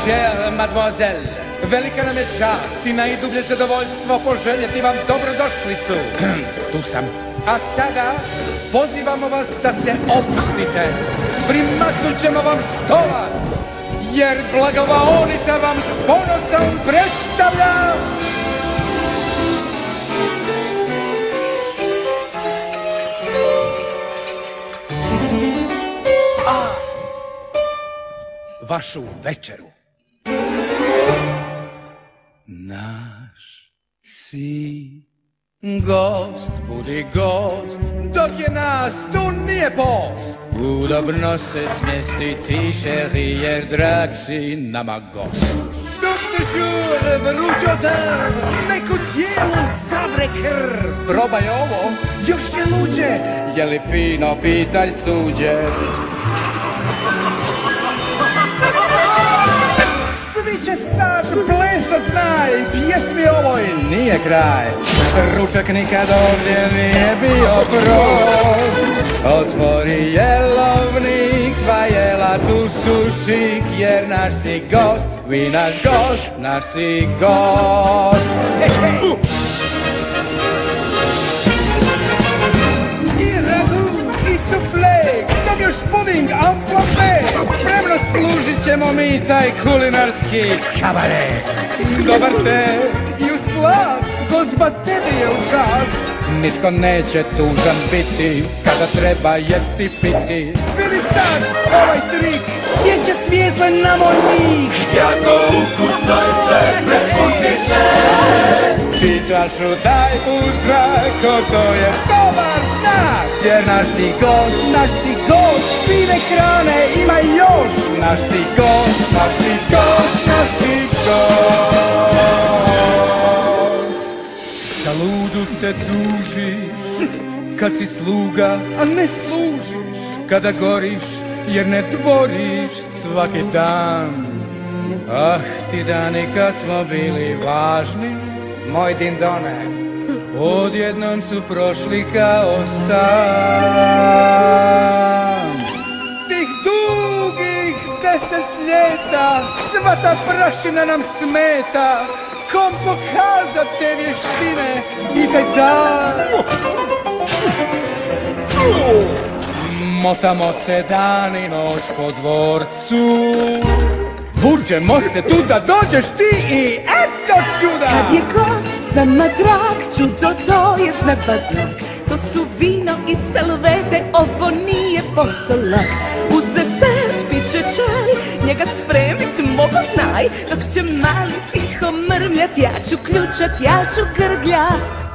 chère mademoiselle, velika nam je čast i najdublje zadovoljstvo poželjeti vam dobrodošlicu. Tu sam. A sada pozivamo vas da se opustite. Primaknut ćemo vam stolac, jer blagovaonica vam s ponosom predstavlja... vašu večeru. Naš si gost, budi gost, dok je nas tu nije post. Udobno se smjesti ti, šeri, jer drag si nama gost. Soup de jour, vruć odar, neku tijelu zabre krv. Probaj ovo, još je luđe, je li fino, pitaj suđe. Svi će sad plesat, znaj, pjesmi ovoj nije kraj. Ručak nikad ovdje nije bio prost. Otvori jelovnik, sva jela tu su šik, jer naš si gost, vi naš gost, naš si gost. I ragu, i sufle, tom još puding, enflamme. Spremno služit ćemo mi taj kulinarski kabaret. Dobar te i u slast, gozba tebi je u čast. Nitko neće tužan biti kada treba jesti piti. Vidi sad ovaj trik, svijeće svijetle na moj lik. Jako ukusno je sve, prepusti se. Ti čašu daj u zrak, to je dobar znak. Jer naš si gost, fine hrane ima još. Naš si gost, naš si gost, naš si gost. Za ludu se družiš, kad si sluga, a ne služiš. Kada goriš, jer ne tvoriš svaki dan. Ah, ti dani kad smo bili važni, moj dindone, odjednom su prošli kao san. Tih dugih 10 ljeta, sva ta prašina nam smeta. Kom pokazat te vještine i taj dan. Motamo se dan i noć po dvorcu, vučemo se tu da dođeš ti i eto čuda. Kad je gost s nama drag, čudo to je s neba znak. To su vino i salvete, ovo nije posao lak. Uz desert bit će čaj, njega spremit mogu znaj. Dok će mali tiho mrmljat, ja ću ključat, ja ću grgljat.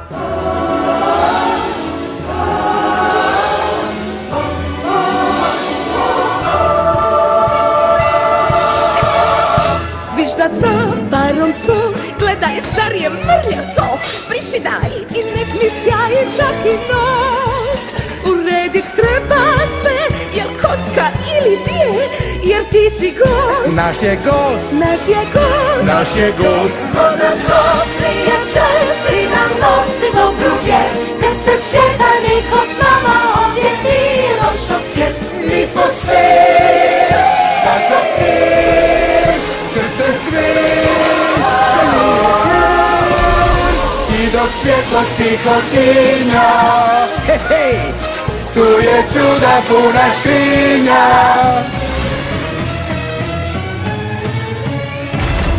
Zviždat za barom su, gledaj, zar je mrlja to? Priši daj i nek mi sjaje čak i nos. Uredit treba sve, jel kocka ili dje, jer ti si gost. Naš je gost, naš je gost, naš je gost. Kod nas gost prijatelj i nam nosi dobru vijest. 10 ljeta niko s nama ovdje nije došao sjest. Mi smo sve, sad za pir, Srce svi, i dok svjetlost tiho tinja, hej, hej, tu je čuda puna škrinja.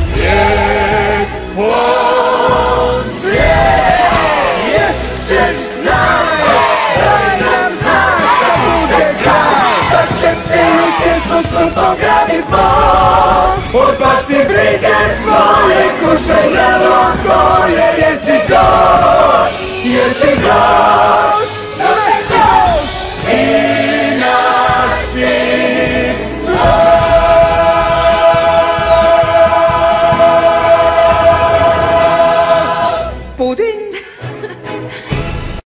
Svijet, o svijet, jest ćeš znaj, daj nam znak da bude kraj. Da će se uz pjesmost pogradit most. Odbaci brige svoje, kušaj jelo koje, jer si gost, jer si gost.